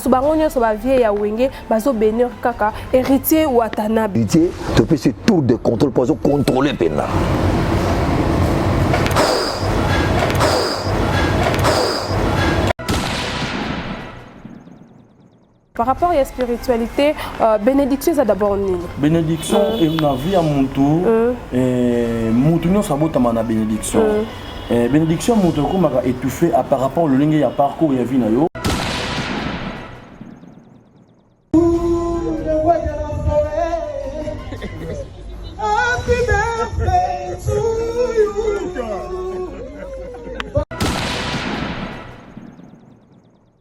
mosu bango nyonso ba vie ya wenge bazo bénir kaka héritier Watanabe héritier tu peux ce tour de contrôle pour contrôler pena. Par rapport à la spiritualité, bénédiction c'est d'abord nini? Bénédiction est une vie à Moutou. Moutou nous sabot na bénédiction. Bénédiction Moutou comme a étouffé par rapport au lingue ya parcours ya vie na yo.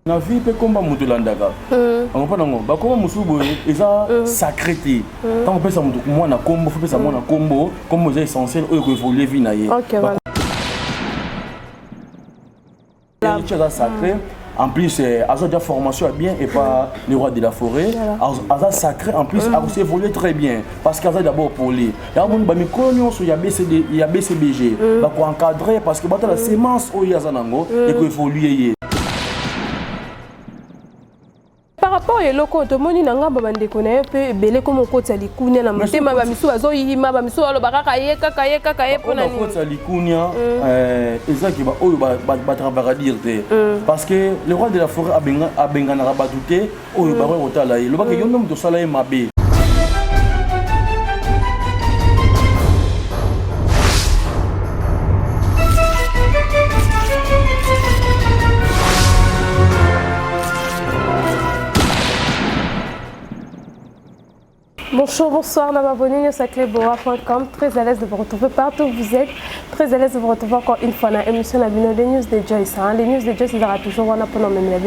La vie peut combattre Moutou Landaka. On comprend non? Bah comment Moussou boy, ils a sacrété. Quand on peut ça Moutou, moi na combo, faut ça moi na combo, comme c'est essentiel, eux qu'il faut lever naïe. Ok voilà. La chose sacré. En plus, Aza formation bien et pas le roi de la forêt. Aza sacré en plus, a aussi évolué très bien parce qu'Aza d'abord pour lui. Il y a mon micro sur il y a BCBG. Bah pour encadrer parce que la sémence au Yazanango et qu'il faut lui. Par rapport à loko to moni nanga babande kona pe belé comme côté ya likunya na mutema ba misu azo yima ba misu alo bakaka ye kaka ye pona ni côté ya likunya ezaki ba oyo ba travailler dire parce que le roi de la forêt a benga na rabatute oyo ba ko tala ye lo ba ke yondo mto sala ye mabe. Bonjour, bonsoir, abonnez à cleboa.com. Très à l'aise de vous retrouver partout où vous êtes. Très à l'aise de vous retrouver encore une fois dans l'émission des news de Joyce. Les news de Joyce, ils auront toujours pour nous mener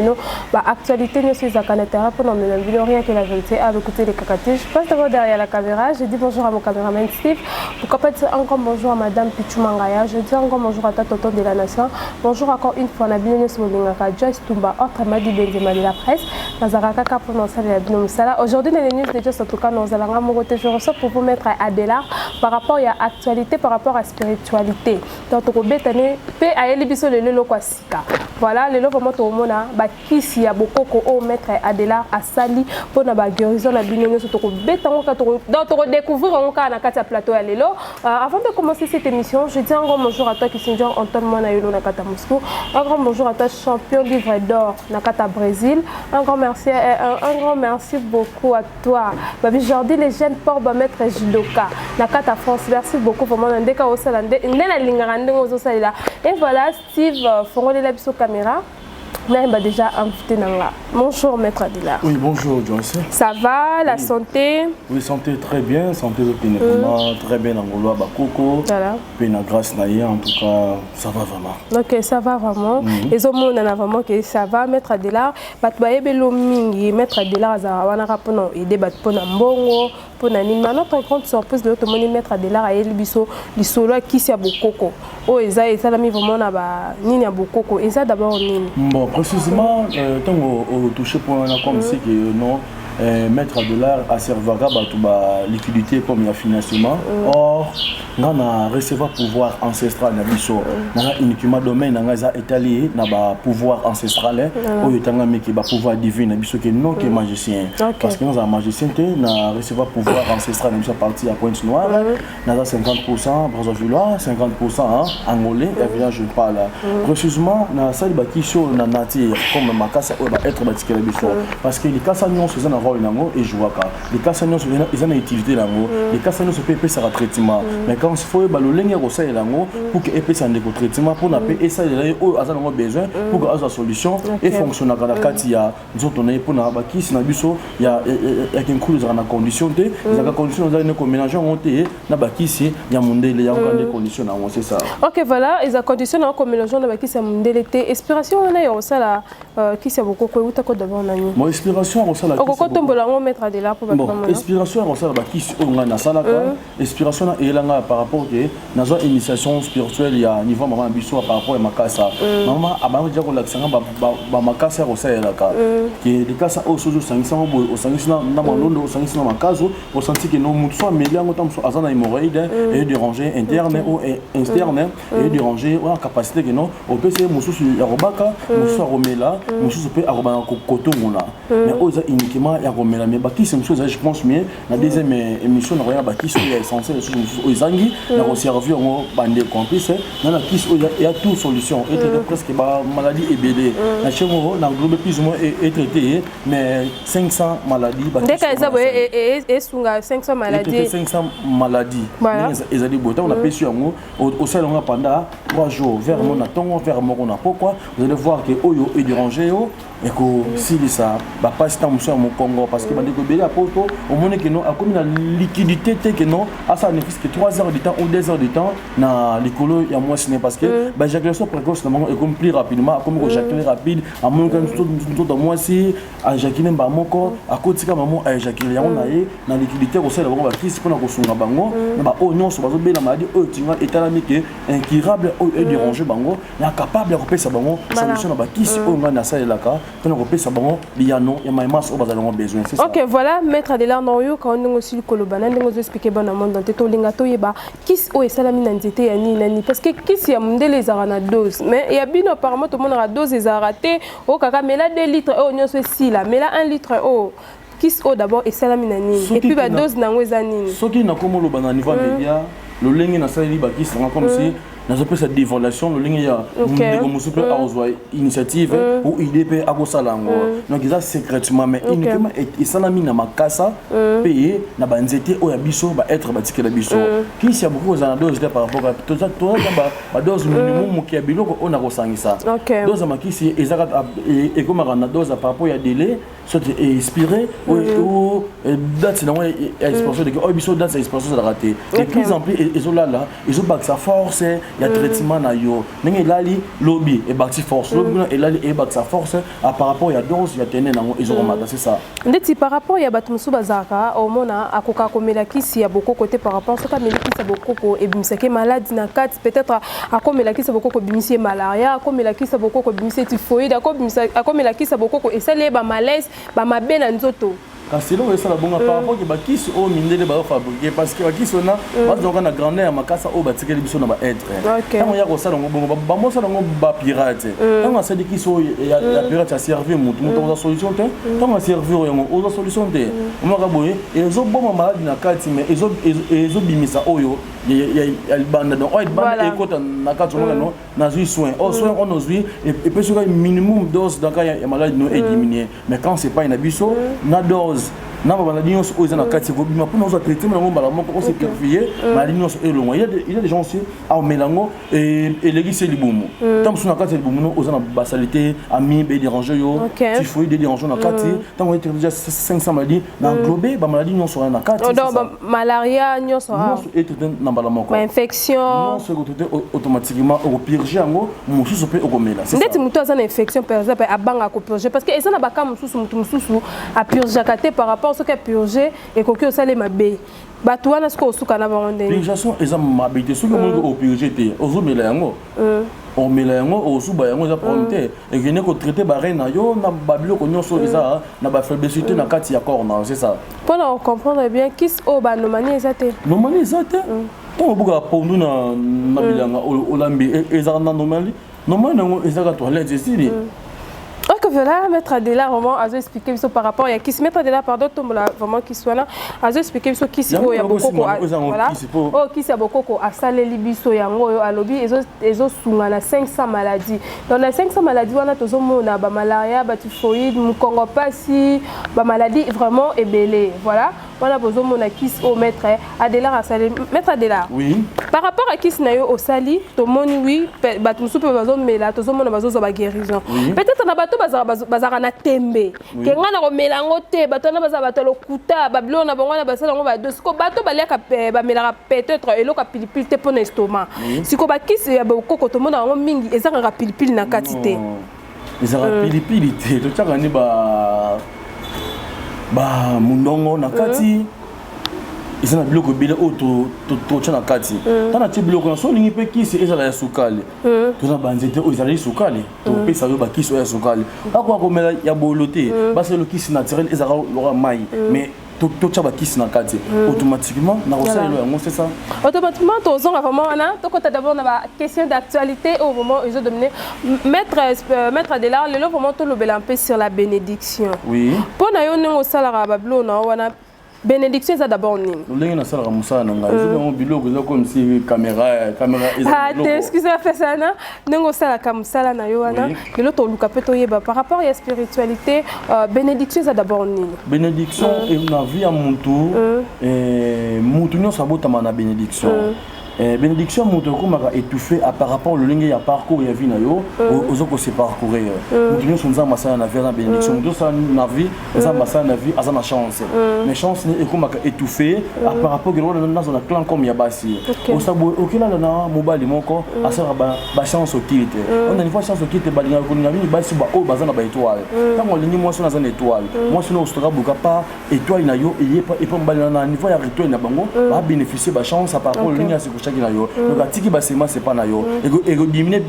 la actualité, nous sommes à Canada pour nous mener rien que la vérité à l'écouter les cacatus. Je passe d'abord derrière la caméra. Je dis bonjour à mon caméraman Steve. Pourquoi pas dire encore bonjour à Madame Pichou Mangaya. Je dis encore bonjour à Tatoton de la Nation. Bonjour encore une fois à Joyce Tumba, autre Madi Benzema de la presse. Nazaraka pour nous saluer la Binomusala. Aujourd'hui, dans les news de Joyce, en tout cas, nous allons je reçois pour vous mettre à Adela par rapport à l'actualité, par rapport à la spiritualité. Donc, on va voilà, le lot vraiment tout le monde a qui a beaucoup au mettre Adela à Sali pour la guérison la binion sur tout béton donc découvrir en cas na plateau à l'élo. Avant de commencer cette émission, je dis un grand bonjour à toi qui sont déjà Antoine Manayolo Nakata Moscou, un grand bonjour à toi champion livre d'or Nakata Brésil, un grand merci beaucoup à toi Babi Jordi les jeunes pour mettre judoka Nakata France, merci beaucoup vraiment ndeka osalande ndela lingarande ozosalila. Et voilà Steve Fongole la biso caméra. Là, il m'a déjà invité dans là. Bonjour, maître Adela. Oui, bonjour, Joyce. Ça va, la santé? Oui, santé très bien. Santé très bien dans le Bakoko. Voilà. Puis, grâce à en tout cas, ça va vraiment. Ok, ça va vraiment. Les hommes, on a vraiment que ça va, maître Adela. Batbaye Belo Mingi, maître Adela, Zawana Rapono, et débat pour Nambongo, pour Nanine. Notre grande surprise de l'autre monde, maître Adela, a Elbiso, les solos qui s'y a Bokoko. Oh, Eza, et ça, l'ami vraiment, Nini a Bokoko. Eza d'abord Nini. Bon, précisément, tant qu'on touche pour un comme c'est que non, mettre de l'art à servir à liquidité comme il y a financement. Or, on a recevoir pouvoir ancestral dans biso. On a uniquement domaine dans les étalés dans pouvoir ancestral. Ou il y a pouvoir divin dans biso que non que magicien. Parce que nous avons magicien, on a recevoir pouvoir ancestral dans biso partie à Pointe Noire. On a 50% Brazzavillois, 50% angolais. Évidemment, je parle précisément dans la salle qui sur la nature comme ma casse être bâti biso. Parce que les casses nous faisant un rôle et jouaka. Les casses nous ils ont une utilité là-haut. Les casses nous se peut ça traitement. Mais quand il faut le ligne au là pour que épée ça ne traitement pour n'a pas et ça là où a besoin pour que la solution et fonctionne dans la katia nous on est pour na qui si na biso il y a qu'une cause dans la condition de la condition dans une mélanger on té na baki si il y a monde il y a des conditions là c'est ça. OK voilà, ils a condition dans comme mélanger na baki c'est monde té inspiration on a ça là qui c'est beaucoup quoi ou ta quoi d'abord na mon inspiration on ça là tombola on mettre de là pour bon inspiration on ça ba qui on a sala inspiration et là par rapport que dans une initiation spirituelle il y a niveau maman biso par rapport à makasa maman abanga déjà ko laksanga ba makasa ko ça là ka que de cas au sojo sangisa au sangisa na malondo au sangisa na makazo au senti que non mutu so melia ngotam so azana hémorroïde et déranger interne ou externe et déranger ou capacité que non au PC mususu ya robaka mususu romela mususu pe arobana ko kotongona mais oza uniquement ya romela mais ba qui c'est chose je pense mieux la deuxième émission na roya ba qui est essentiel les choses ozangi na servir ngo bande complice na la qui il y a toute solution et presque ba maladie EBD na chengo na globe plus ou moins est traité mais 500 maladies ba dès que et sunga 500 maladies 500 maladies ils allaient botter on a pêché ngo au sein on a pendant 3 jours vers mon atongo vers mon on a pourquoi vous allez voir que oyo est dérangé et que si ça va pas tant monsieur au Congo parce que bande ko bela poto au monde que non a comme la liquidité que non à ça ne fait que 3 heures de temps ou 2 heures de temps na l'écolo il y a moins ce n'est parce que bah éjaculation précoce normalement est comme plus rapidement comme éjaculer rapide à moins que tout dans moi si à éjaculer ba moko à côté ka maman à éjaculer on a na liquidité au sein ba qui c'est qu'on a ko sunga bango ba o non so ba zo bela maladie o tinga étalami que incurable o est dérangé bango na capable de repérer ça bango solution ba qui c'est on na ça là ka on repérer ça bango biano et maïmas au bazalon besoin c'est ça. OK voilà maître de l'art no yo quand on aussi le kolobana ndingo expliquer bon monde dans teto linga to yeba kis o esalami na nzete ya nini parce que kis ya mundele ezara na dose mais il y a bino apparemment tout le monde a dose ezara raté o kaka mais là 2 litres o nyonso si là mais là 1 litre o kis o d'abord esalami na nini et puis ba dose nango eza nini soki na komo lobana niveau média le lengi na sali ba kis comme si dans peu cette dévaluation le ligne ya ndeko musupe azwa initiative ou idée à kosalango donc ça secrètement mais uniquement et salami na makasa payer na banzete o ya biso ba être batike la biso qui si beaucoup za dose par rapport à tout ça ba dose minimum qui ya biloko on a kosangisa dose makisi ezaka et comme na dose par rapport ya délai soit inspiré ou date na expression de que biso date expression ça raté et plus en plus ils ont là ils ont back sa force il y a traitement na yo ndenge lali lobby et bâti force lobby et lali et bâti sa force par rapport ya dose ya tenir nango ils ont c'est ça ndeti par rapport ya batu musu bazaka au mona akoka komela kisi ya beaucoup côté par rapport soka mela kisi ya beaucoup et bimisake maladie na kat peut-être akomela kisi ya beaucoup bimisie malaria akomela kisi ya beaucoup bimisie typhoïde akomela kisi ya beaucoup et ça les ba malaise ba mabe na nzoto c'est là où ça la bonne par rapport que bakis au mindele ba fabriquer parce que bakis on a base donc na grandeur makasa au batike biso na ba être quand ya ko sala ngo ba mo sala ngo ba pirate quand on sait kiso ya pirate a servi mutu on a solution te quand on servir ngo on a solution te on va boye et zo bon malade na kati mais ezo bimisa oyo ya banda donc o banda e kota na kati ngo na zui soin au soin on ozui et peut sur minimum dose donc ya malade no est diminué mais quand c'est pas une abisso na dose na ba maladie nyonso oyo eza na kati ko bima mpona oza traité na ngo mbala moko ko se purifier maladie nyonso elongo il y a des gens aussi au mélango et elégisi libumu tant que na kati libumu no oza na basalité ami be déranger yo typhoïde déranger na kati tant on est déjà 500 maladies na globé ba maladie nyonso na kati donc malaria nyonso est traité na mbala moko infection nyonso ko traité automatiquement au purger ngo mususu pe okomela c'est ça ndeti mutu aza na infection par exemple abanga ko purger parce que eza na baka mususu mutu mususu a purger kate par rapport ce qui est purgé et que ça les mabé bato wana sko suka na bango ndeni purgation eza mabé te soki mongo o purger te ozomela yango on mela yango osuba yango eza problème et que ne ko traiter ba reina yo na babiloko nyonso eza na ba faiblesse na kati ya corps na c'est ça pour comprendre bien kis o ba nomani ezate nomani ezate to buka pondu na bilanga olambi eza na normali nango eza ka toilette ici. Donc voilà, mettre de là vraiment à expliquer par rapport à qui se mettre de là pardon tombola vraiment qui soit là à expliquer ce qui il y a beaucoup voilà oh qui c'est beaucoup à saler libiso yango à lobby ezo sunga na 500 maladies dans les 500 maladies on a toujours mona ba malaria ba typhoïde mukongo pasi ba maladie vraiment ébélé voilà on a besoin mona qui au mettre à de là à saler mettre de là oui par rapport à qui na yo au sali to moni oui ba tout peu besoin mais là toujours mona besoin ba guérison peut-être na bato bazara na tembe ke ngana ko melango te bato na bazaba bato lokuta babilo na bango na basala ngo ba dosiko bato baliaka ba melaka peut-être eloko pilipili te pona estomac siko bakisi ya bokoko to mona ngo mingi ezaka pilipili na kati te ezaka pilipili te to tshaka ni ba ba mundongo na kati ils ont biloko bile auto to na kati tana ti biloko na so lingi pe kisi ezala ya sukali to na banzete o ezala sukali to pesa yo ba kisi ya sukali akwa komela ya bolote basi le kisi naturel ezala lo mai mais to tchaba kisi na kati automatiquement na rosala yango c'est ça automatiquement to zonga vraiment na to kota d'abord na ba question d'actualité au moment ils ont dominé maître de l'art le vraiment to lobela un peu sur la bénédiction oui pour na yo nengo sala ba blo na wana bénédiction c'est d'abord nini ndenge na sala musala na ngai zo biloko za comme si caméra excusez-moi fait ça na nengo sala kamusala na yo wana lelo to luka pe to yeba par rapport à spiritualité bénédiction c'est d'abord nini bénédiction et na vie à mutu mutu nyo sabota na bénédiction bénédiction mutu komaka étouffé par rapport le linge ya parcours ya vie na yo ozoko se parcourir mutu nyo sonza masala na vie na bénédiction mutu sa na vie eza masala na vie asa na chance mais chance ne komaka étouffé par rapport que na zona clan comme ya basi osabo okela na mobali moko asa ba chance okite on a une fois chance okite balinga ko ngami basi ba o bazana ba étoile tant lingi moi so na zana étoile moi so no ostora buka pa étoile na yo et pas mbali na niveau ya retour na bango ba bénéficier ba chance par rapport lingi à na yo donc atiki basema c'est pas na yo et diminuer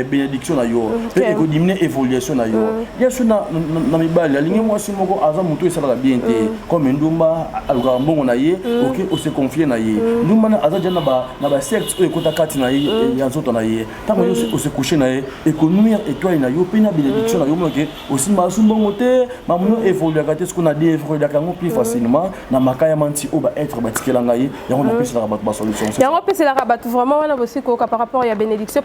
bénédiction na yo et diminuer évolution na yo ya suna na mibali alingi moi si moko aza mutu esala bien te comme ndumba aluka mbongo na ye OK on se confier na ye ndumba na aza jana na ba secte o ekota kati na ye ya nzoto na ye tant que on se coucher na ye économie étoile na yo pina bénédiction na yo moke aussi masu mbongo te mamuno évoluer kati ce qu'on a dit évoluer kango plus facilement na makaya manti o ba être batikela ngai ya on a plus la ba solution ya on peut vraiment aussi par rapport à la bénédiction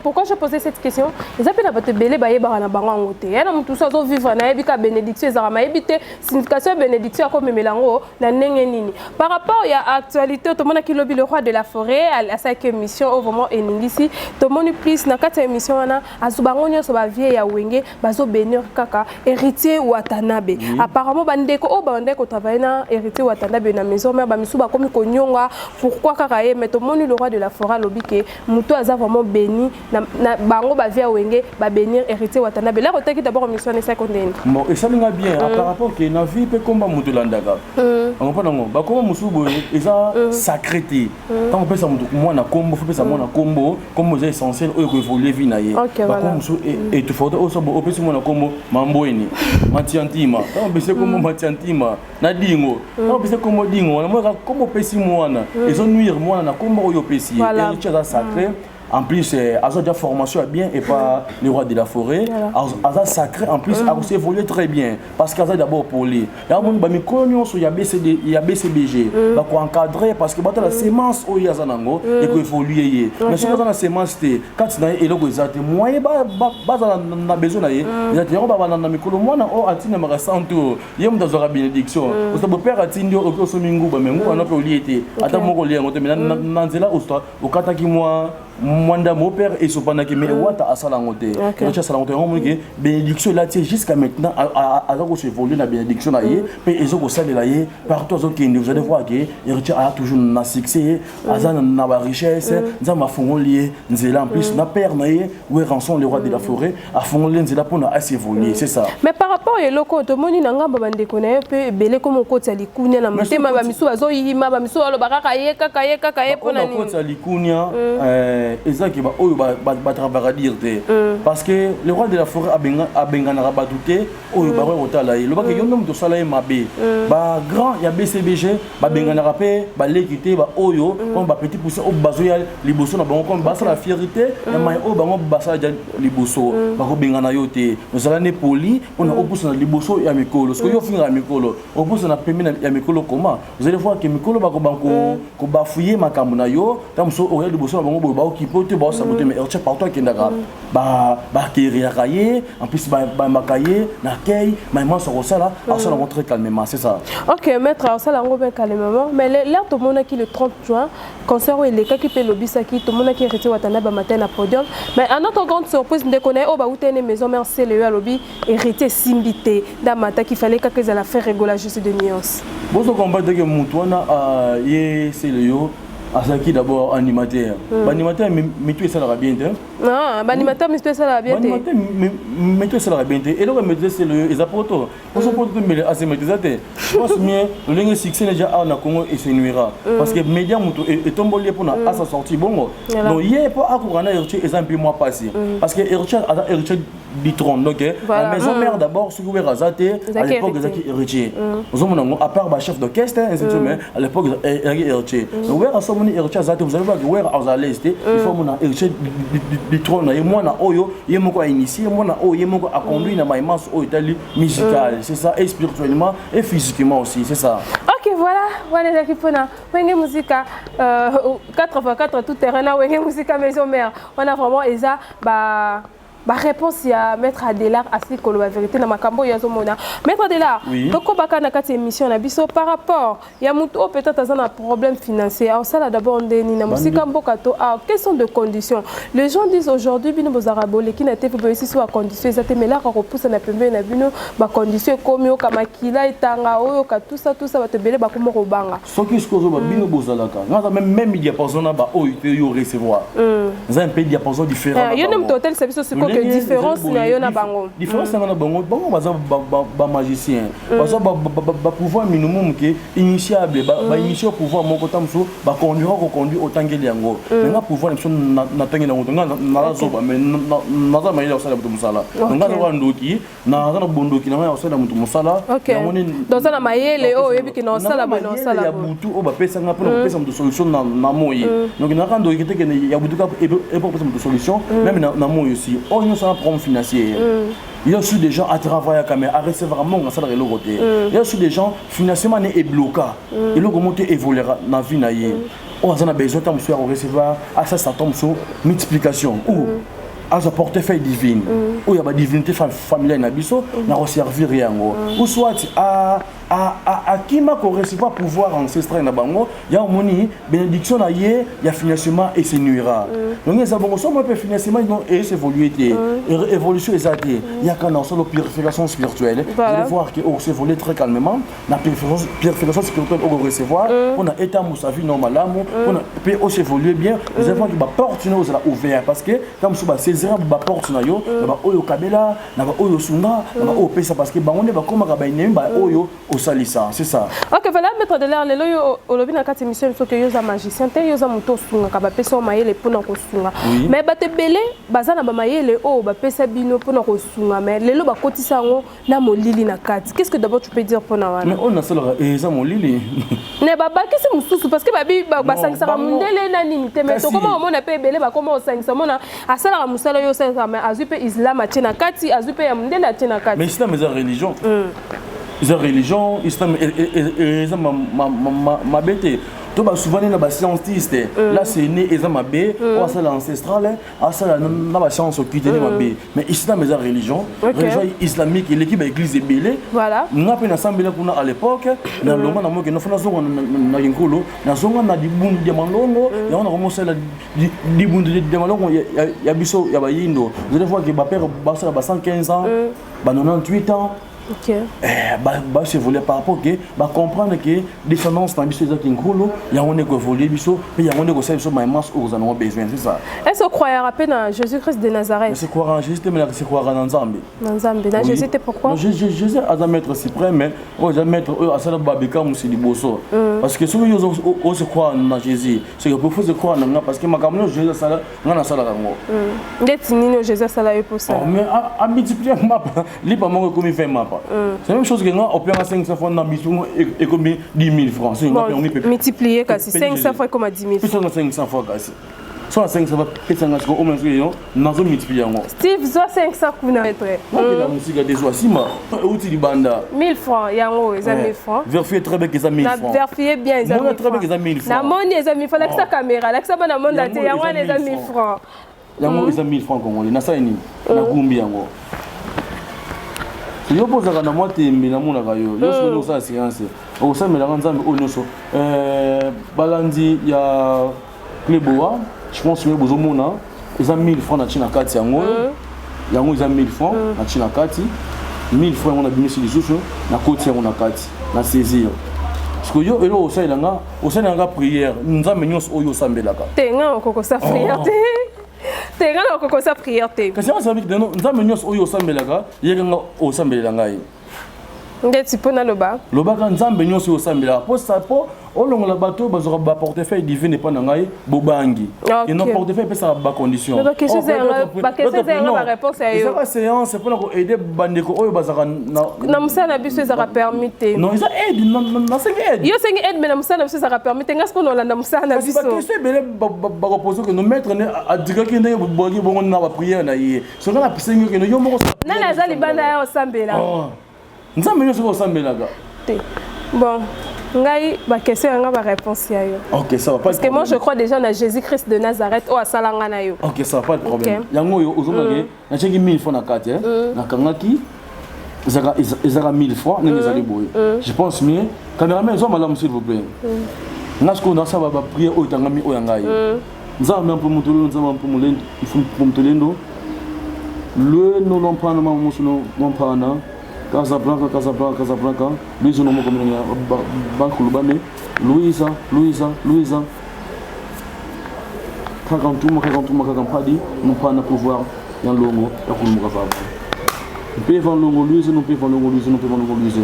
pourquoi je posais cette question les appels à belé ba yeba na bango ngote ya na mutu so vivre na ebika bénédiction za ma ebité signification bénédiction comme melango na ndenge nini par rapport à actualité tout monde qui lobby le roi de la forêt à sa émission au vraiment eningisi tout monde plus na kata émission wana azubango nyoso ba vie ya wenge bazo bénir kaka héritier Watanabe apparemment bandeko o bandeko travailler na héritier Watanabe na maison mais ba misuba comme konyonga pourquoi kaka mais tout monde le roi de la forêt lobike muto aza vraiment béni na bango ba via wenge ba bénir héritier Watanabe là otaki d'abord mission na ça condamné bon et ça linga bien par rapport que na vie pe komba muto landaka on pas nango ba komba musubo eza sacrété tant on peut ça muto moi na kombo faut ça moi na kombo comme c'est essentiel o ko évoluer vie na ye ba kombo musu et tu faut o so bo opesi moi na kombo mamboeni matiantima tant on peut comme matiantima na dingo tant on peut comme dingo na moi comme opesi moi na ils ont nuire moi na kombo oyo pesi et tu as sacré en plus Aza déjà formation bien et pas le roi de la forêt Aza sacré en plus a aussi évolué très bien parce qu'Aza d'abord poli il y a mon ba mikonyo so ya BCD il y a BCBG ba ko encadrer parce que ba la semence o ya zanango et ko évoluer mais si on a semence té quand na eloko ezate moyen ba na besoin na ye ezate ba na mikolo mwana o atina mara santo yem dans la bénédiction o so père atindi o so mingu ba mengu na pe oliete ata moko liengo te mais na nzela o kataki moi Mwanda mon père et cependant que mais wata asala ngote donc asala ngote on que bénédiction là jusqu'à maintenant à se évoluer la bénédiction là et ils ont ça là et partout qui vous allez voir que il a toujours na succès azana na ba richesse nzamba fongo lié nzela en plus na père na ye où rançon le roi de la forêt a fongo nzela pour na évoluer c'est ça mais par rapport à loko to moni na ngamba bande kona pe belé comme ko tsali kunya na mutema ba misu azo yima ba misu alo bakaka ye kaka ye pona ni ko tsali kunya exact ba oyo ba travailler dire parce que le roi de la forêt a bengana rabatouté oyo ba rotala le ba ke yondo muto sala e mabe ba grand ya BCBG ba bengana rapé ba l'équité ba oyo comme ba petit poussin o bazoya liboso na bango comme ba sa la fierté ya mai o bango ba sa ja liboso ba ko bengana yote nous allons poli on a opousse na liboso ya mikolo ce que yo finga mikolo opousse na pemi ya mikolo comment vous allez voir que mikolo ba ko banko ko ba fouiller makambo na yo tam so o liboso na bango ba ki pote ba saboter mais tu partout qui ndaka ba kéria kaye en plus ba makaye na kay maman so sala on se rencontre calmement c'est ça. OK maître on sala ngo ben calmement mais là tout le monde qui le 30 juin concert où les cas qui peut lobby qui tout le monde qui hérité Watanabe matin à podium mais à notre grande surprise me connaît au ba outene maison merci le lobby hérité simbité damata qu'il fallait que ça la faire régolage de nuance. Bon so combat que mutuana c'est le yo Azaki d'abord animateur. Animateur, mais tu es ça la bien. Non, animateur, mais tu es ça la bien. Animateur, mais tu es ça la bien. Et donc, c'est les apports. On se pose mais assez maîtrisé. Je pense que le succès déjà à la Congo et c'est nuira. Parce que les médias est tombé pour sa sortie. Bon, donc il n'y a pas à courir et un peu moins passé. Parce que héritier du trône. Donc, la maison mère d'abord, si vous voulez razater, à l'époque, ils étaient héritiers. À part le chef d'orchestre, à l'époque, ils étaient héritiers. Donc, vous avez héritier razater, vous allez voir que vous êtes à l'est, il faut que héritier du trône. Et moi, je suis initié, moi, je suis conduit dans ma immense musicale. C'est ça, et spirituellement, et physiquement aussi, c'est ça. Ok, voilà, voilà les équipes. On a musique 4x4 tout terrain, on a musique maison mère. On a vraiment ça, bah réponse à Maître Adélard assez que la vérité dans ma cambo ya zomona. Maître Adélard, donc on va na émission na biso par rapport il y a muto peut-être un problème financier. Alors ça là d'abord on déni na musique mbokato ah quelles sont de conditions. Les gens disent aujourd'hui bino bozarabole qui na te peut ici soit conditions exactement mais là on repousse na pembe na bino ba conditions comme yo kama kila itanga oyo ka tout ça va te belé ba comme robanga. Ce qui se cause bino bozalaka. Même diapason na ba oyo yo recevoir. C'est un peu diapason différent. Il y a un hôtel service c'est que différence na yo na bango. Différence na bango baza ba magicien. Baza ba pouvoir minimum que initiable ba initier pouvoir moko tamso ba conduire au tangeli yango. Mais pouvoir na tangeli yango na zoba mais na za maïla osala mutu musala. Nga za ndoki na za bondoki na osala mutu musala. Donc ça na maïle o yebi ki na osala ba na osala. Ya butu o ba pesa nga pour pesa mutu solution na moyi. Donc na rando ki te que ya butu ka et pour pesa mutu solution même na moyi aussi. Nous sommes un problème financier. Il y a aussi des gens à travailler à recevoir mon salaire et le côté. Il y a aussi des gens financièrement est bloqué. Et le comment évoluer dans la vie naïe. On a besoin de recevoir à ça tombe sur multiplication ou à sa portefeuille divine. Où il y a la divinité familiale na biso na servir rien. Ou soit à qui m'a recevoir pouvoir ancestral na bango il y a moni bénédiction na yé il y a financement et c'est nuira. Donc ça bon so peu financement et c'est évoluer évolution exacte il y a quand on solo purification spirituelle vous allez voir que on s'évolue très calmement la purification spirituelle on recevoir on a état sa vie normale on a peut aussi évoluer bien vous allez voir que ba porte nous a ouvert parce que comme so ba saisir ba porte na yo ba oyo kabela na ba oyo sunga na ba oyo pesa parce que ba on est ba comme ba inem ba oyo salisa c'est ça. Ok voilà Maître Adélard lelo yo olobi na kati émission so que yo za magicien te yo za moto sunga ka ba pesa mayele pona ko sunga mais ba te belé baza na ba mayele o ba pesa bino pona ko sunga mais lelo ba kotisa ngo na molili na kati qu'est-ce que d'abord tu peux dire pona wana mais on a ça ça molili ne ba ki se mususu parce que ba sangisa ka mundele na nini te mais to comment on a pe belé ba comment sangisa mona asala ka musala yo sangisa mais azupe islam a tena kati azupe ya mundele a tena kati mais c'est la religion la religion, islam et ma bête. Tout souvent dans la scientiste. Là c'est né et ça ma bête. On ça l'ancestral, on ça la science occulte ma bête. Mais islam est la religion. Religion islamique et l'équipe église est belée. Voilà. On a pris l'assemblée qu'on a à l'époque. Dans le moment où on a fait la zone na yinkolo, na zone na di bundu di malongo. Et on a commencé la di bundu di malongo. Il y a biso, il y a bayindo. Vous allez voir que ma père ça 115 ans, 98 ans. Ok. Je voulais par rapport que comprendre que descendance dans biso qui ngolo ya on est évoluer biso mais ya on est aussi ma masse aux en ont besoin c'est ça. Est-ce que croire à peine en Jésus-Christ de Nazareth? C'est croire en Jésus mais c'est croire en Nzambe. Nzambe. Na Jésus c'était pourquoi? Jésus a maître suprême mais on va mettre à ça babika musi liboso parce que ceux qui se croient en Jésus c'est que pour se croire en parce que ma caméra Jésus ça ngana ça là ngo. Ndeti nini Jésus ça là pour ça. Mais à multiplier map li pas mon comme il fait map. C'est la même chose que nous, on peut avoir 500 francs dans et combien 10 000 francs. Multiplier 500 fois comme 10 000 francs. 500 fois. Soit 500 fois, au moins, nous avons multiplié. Steve, soit 500 kuna mettre. La musique a des oies, si ma. Outil du banda. 1000 francs, il y a 1000 francs. Vérifiez très bien qu'ils ont 1000 francs. Vérifiez bien, ils ont 1000 francs. Très bien qu'ils ont 1000 francs. La monnaie, ils ont 1000 francs. La caméra, la caméra, la monnaie, il y a 1000 francs. Il y a 1000 francs. Il y a 1000 francs. Si vous posez un mois, vous avez une séance. Vous savez, Balandi, il y a Cléboa, je pense que vous avez 1000 francs dans China 4. Il y a 1000 francs dans China 4. 1000 francs, on a bien sur les autres, dans côté, on a 4. Dans saisir. parce que yo elo osalanga prière nzambe nyonso oyo osambelaka tenga okokosa prière te tenga okokosa prière te kasi ça veut dire nzambe nyonso oyo osambelaka yekanga osambelela ngai ngeti pona loba lobaka nzambe nyonso oyo osambelaka po sapo olongola bato bazoka ba portefeuille divine pa na ngai bobangi et non portefeuille pesa ba condition ba question c'est la réponse à yo ça séance pour ko aider bandeko oyo bazaka na musana biso ezaka permettre non ça aide na sengi aide yo sengi aide mais na musana biso ezaka permettre ngasko no landa musana biso ba question bele ba reposer que no maître ne adika ki ndenge bogi bongo na ba prière na ye so kana pisengi que no yo moko na nazali banda ya osambela nzambe nyonso osambelaka te bon ngai ba question nga ba réponse ya yo OK ça va pas parce que moi je crois déjà na Jésus-Christ de Nazareth o asalanga na yo OK ça va pas de problème yango yo ozomake na chengi 1000 fois na kati na kangaki ezaka 1000 fois ndenge ezali boye je pense mieux cameraman zo malamu s'il vous plaît ngasko na ça va prier o tangami o yangai nzambe mpo mutulu nzambe mpo mulendo mpo mutulendo le no lompana mamusuno lompana Casablanca, Casablanca, Casablanca. Luisa no mo comme banque lubame. Luisa. Kakantuma kakampadi. Nous pas na pouvoir dans longo. Ya kulu mo kafava. Nous peut vendre longo Luisa, nous peut vendre longo Luisa, nous peut vendre longo Luisa.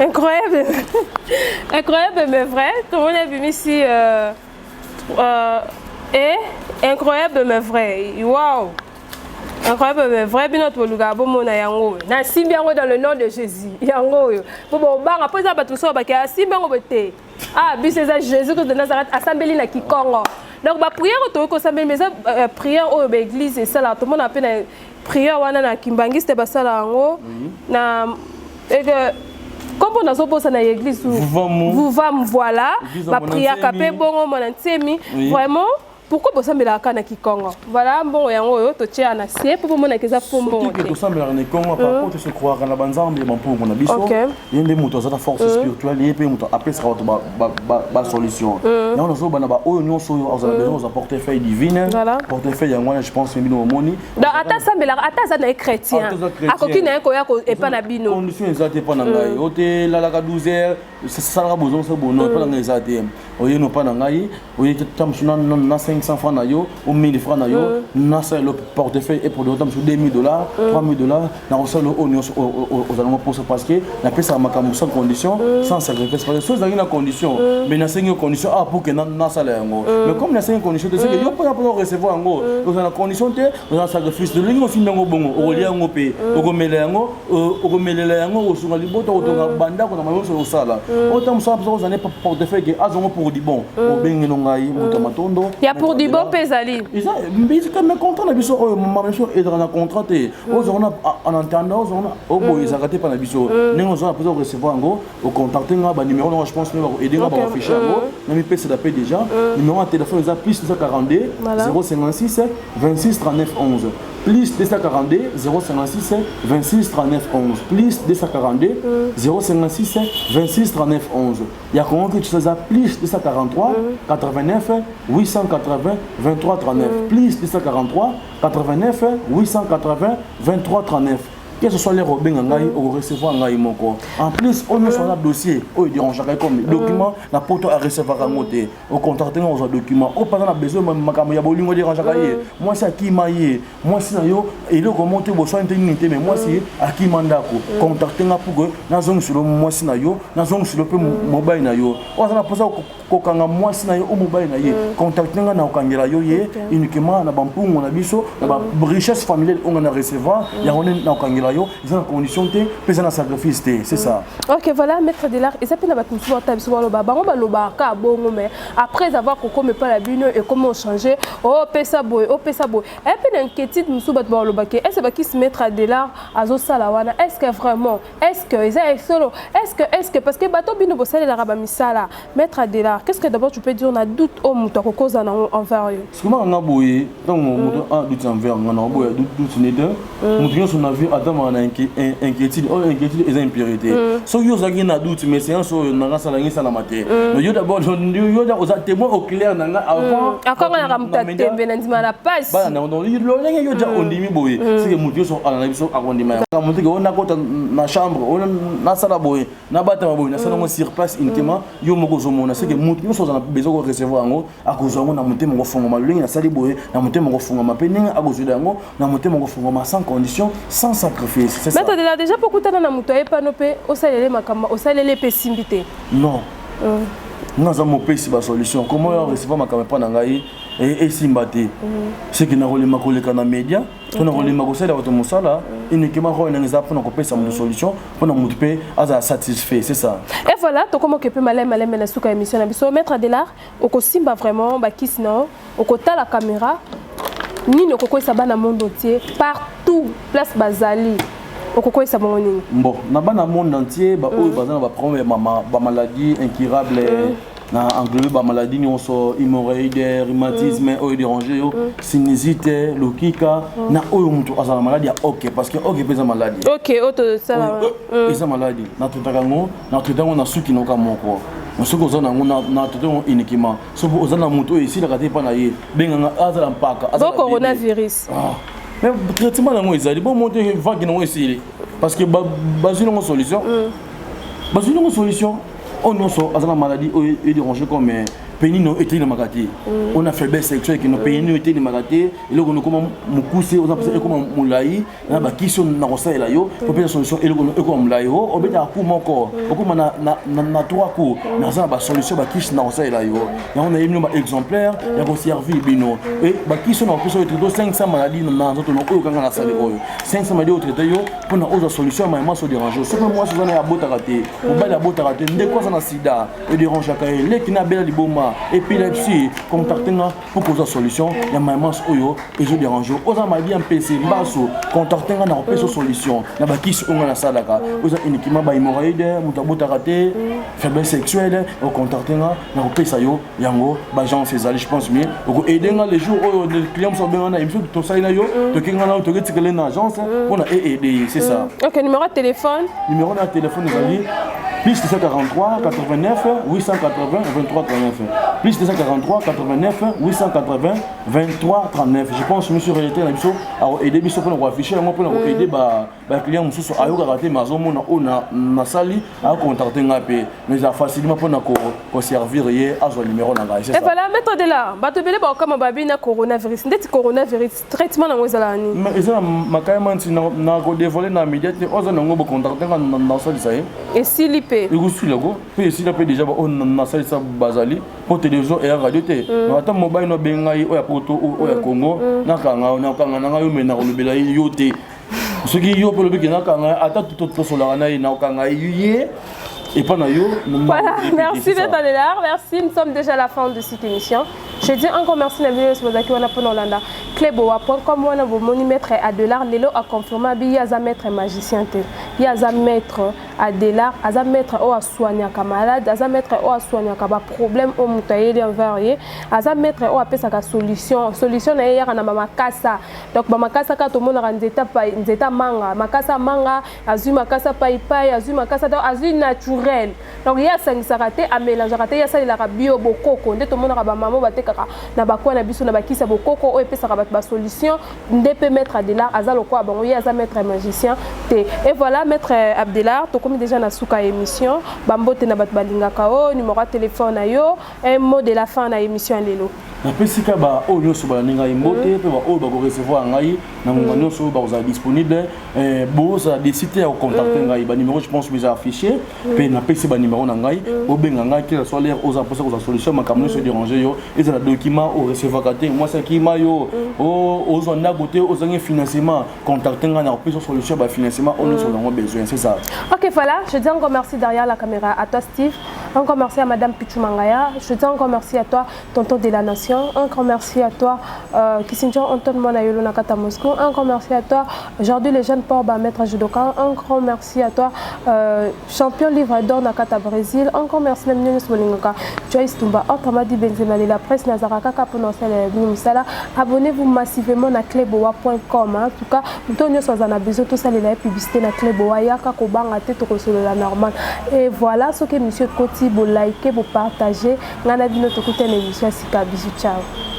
Incroyable, incroyable mais vrai. Comme on a vu ici, incroyable mais vrai. Waouh, incroyable mais vrai. Bien notre lugabo mona yango. Na simbiango dans le nom de Jésus. Yango. Bon bang après ça ba tout ça ba ka simbiango bete. Ah, bis c'est Jésus de Nazareth assemblé na Kikongo. Donc ba prière to ko assemblé mais ça prière au église et ça là tout le monde appelle prière wana na Kimbangi c'était ba ça là yango. Na et que comme on a supposé dans l'église vous va me voilà ma prière capé bon mon ntemi vraiment pourquoi vous semblez la kana Kikongo voilà bon yango yo to tia na sie pour mon akeza pombo to semble na Kikongo par contre se croire na banzambe mon pour mon biso yende muto za force spirituelle yepé muto après ça ba solution là on a zo bana ba oyo nyonso yo za besoin za portefeuille divine portefeuille yango je pense bino moni donc ata semble ata za na chrétien akoki na ko ya ko epa na bino condition ezate pa na ngai ote la 12h ça sera besoin ça bono pa na ngai ezate oyo no pa na ngai oyo tamshuna na 500 francs na yo ou 1000 francs na yo na ça le portefeuille est pour d'autres $2000 $3000 na reçoit le oignon aux allons pour ça parce que la paix ça m'a sans condition sans sacrifice parce que choses dans condition mais na 5 conditions ah pour que na ça là mais comme na 5 conditions c'est que yo pas recevoir ngo dans la condition te dans sacrifice de lingo fin ngo bongo o lia ngo pe o gomelela yango o sunga liboto o tonga banda ko na mayo so sala autant ça pour ça portefeuille que azongo pour di bon o bengi no ngai moto matondo ya pour du bon pesali ils comme un contrat na biso ma mission est dans un contrat te on en entendant on bo ils arrêté par na biso nengo on a besoin recevoir ngo au contacter nga ba numéro je pense nous aider nga ba afficher ngo na mi PC d'appel déjà numéro de téléphone ils a plus 242 056 26 39 11 plus 242 056 26 39 11 plus 242 056 26 39 11 il y a comment que tu sais plus 243 89 880 23 39 plus 243 89 880 23 39 que ce soit les robins ngai ou recevoir ngai moko en plus on a sur un dossier au dérange comme document la poto à recevoir à monter au contacter nos documents au pas besoin makamo ya bolingo dérange kaye moi c'est qui maillé moi si yo et le remonter besoin d'intimité mais moi si à qui mandako contacter nga pour que na zone sur moi si na yo na zone sur le mobile na yo on a posé ko kanga moi si na yo au mobile na ye contacter nga na okangela yo ye uniquement na bampungu na biso na ba richesse familiale on a recevoir ya on na okangela là yo ils ont condition té pesa na sacrifice té c'est ça. OK voilà maître de l'art et ça peut na battu sur table sur le baba on va le baka bongo mais après avoir comme pas la bino et comment changer oh pesa boy et puis l'inquiétude musu bat ba le baka est-ce ba qui se mettre de l'art azo sala wana est-ce que vraiment est-ce que solo est-ce que parce que bato bino bo sala la raba misala maître de l'art qu'est-ce que d'abord tu peux dire on a doute au muto ko cause envers eux. Ce comment on a boyé donc muto a doute envers on a boyé doute ne deux muto son avis adam on a inquiétude et impurité so yo za na doute mais c'est un so na sala ngi sala maté yo d'abord yo da aux témoins au clair na avant encore on a ramuta tembe na ndima la passe ba na on lo lenga yo ja ondimi boyé c'est que muto so ala na biso akondima ka muto ko na kota na chambre on na sala boyé na bata boyé na sala mo sur place uniquement yo moko zo mona c'est que muto so za besoin de recevoir ngo akozongo na muto mo fongo malinga na sali boyé na muto mo fongo mapeninga akozuda ngo na muto mo fongo ma sans condition sans sacrifice c'est ça. Mais tu as déjà beaucoup de temps na muto e panope au salele makamba au salele pesimbité. Non. Nous avons pas si solution. Comment on recevoir makamba pa na ngai et simbate. C'est que na rolema koleka na média, on a rolema ko sala automosala, uniquement ko na ngeza pour na ko pesa une solution pour na muto pe aza satisfait, c'est ça. Et voilà, to comment que peut malem na suka émission na biso mettre de l'art au ko simba vraiment ba kisno, au ko ta la caméra. Ni ne koko isa bana monde entier partout place bazali okoko isa bongo bon na bana monde entier ba oyo bazana ba problème ba maladie incurable na englobe ba maladie ni onso hémorroïde rhumatisme oyo déranger yo sinusite lokika na oyo mutu azala maladie OK parce que OK pesa maladie OK auto ça pesa maladie na tutango na suki noka moko Monsieur Kozana, on a tout uniquement. Sauf aux gens moto ici, la caté pas naïe. Benga azala mpaka. Donc coronavirus. Mais traitement là moi ils bon monter va qui non ici parce que basu non solution. Basu non solution. On non so azala maladie et déranger comme pays non été le magaté. On a faiblesse sexuelle qui nos pays non été le magaté et là on comment mukuser aux apps comme mulai na ba qui sont na rosa là yo pour faire solution et là on comme mulai ho on beta ku moko comme na trois coups na za ba solution ba qui na rosa là yo et on a eu un exemplaire il y a aussi servi bino et ba qui sont na ku so 500 maladies na zoto no ko kanga na sale oyo 500 maladies au traité yo pour na autre solution mais moi so déranger c'est pas moi so na bota raté on ba la bota raté ndeko ça na sida et dérange ka les qui na bela liboma épilepsie contacter pour causer solution il y a maman oyo et je dérange aux maladie en PC basso contacter na pe solution na ba kisi on na salaka aux uniquement ba hémorroïde mutabota raté faiblesse sexuelle au contacter na pe sa yo yango ba gens faisali je pense mieux au aider les jours où les clients sont bien na émission to ça na yo to kinga na to getikele na agence pour na aider c'est ça. OK numéro de téléphone ezali plus 243 89 880 23 39 plus 243 89 880 23 39 je pense monsieur réalité na biso a aider biso pour afficher moi pour aider ba client mususu ayoka raté mazo mona ona na sali a contacter ngape mais ça facilement pour na ko servir ye azo numéro na ngai c'est ça. Et voilà mettre de là bato bele ba comme babi na coronavirus ndeti coronavirus traitement na ngozala ni mais ça makayama na ko dévoiler na immédiatement ozo na ngo contacter na sali ça et si lipé et aussi là go puis ici là peut déjà on na sali ça bazali pour télévision et radio té mais attends mobile no bengai o ya poto o ya Congo na kanga na ngayo mena ko lobela yo té ce qui yo pour le biki na kanga ata tout sola na ina kanga yé et pendant yo voilà merci d'être là merci nous sommes déjà à la fin de cette émission. Je dis encore merci à vous sur Zaki wana pour Hollanda cleboa.com wana vous maître à $, lelo a confirmé bi ya za maître magicien te ya za maître à $, aza maître o soigner ka malade aza maître o soigner ka ba problème o mutayeli envers ye aza maître o apesa ka solution na ya na makasa donc ba makasa ka to mona nzeta manga makasa manga azu makasa pai azu makasa donc azu naturel donc ya sangisa raté a mélanger raté ya sali la bio bokoko nde to mona ba maman ba tekaka na ba kwa na biso na ba kisa bokoko o epesa ka ba solution ndepe maître Abdelar aza lokwa bango ya za maître magicien te et voilà maître Abdelar to comme déjà na suka émission bambote na bat balingaka o numéro de téléphone na yo un mot de la fin na émission lelo. na pesika ba o nyoso ba ninga imbote pe ba o ba ko recevoir ngai na ngoma nyoso ba za disponible bo za décider au contacter ngai ba numéro je pense que affiché pe na pesi ba numéro na ngai o benga ngai qui soit l'air aux apports aux solutions ma kamno se déranger yo et za document au recevoir katé moi ça qui ma yo aux on a côté aux financement contacter ngai na plus solution ba financement on a besoin c'est ça. OK voilà, je dis encore merci derrière la caméra à toi Steve. Encore merci à Madame Pichumangaya. Je dis encore merci à toi, tonton de la Nation. Encore merci à toi, Kissinger Anton Monayolo Nakata Moscou. Encore merci à toi, aujourd'hui les jeunes Port Maître Judoka. Encore merci à toi, champion livre d'or Nakata Brésil. Encore merci à Mounis Molingoka, Joyce Tumba, Otamadi Benzema de la presse, Nazaraka Kaponocel Bimusala. Abonnez-vous massivement à cleboa.com. En tout cas, nous avons besoin de tout ça, les publicités na Cleboa. Yaka Kobanga Teto la normale. Et voilà ce que monsieur Koti. Vous likez, vous partagez. Nous avons notre émission. Bisous, ciao.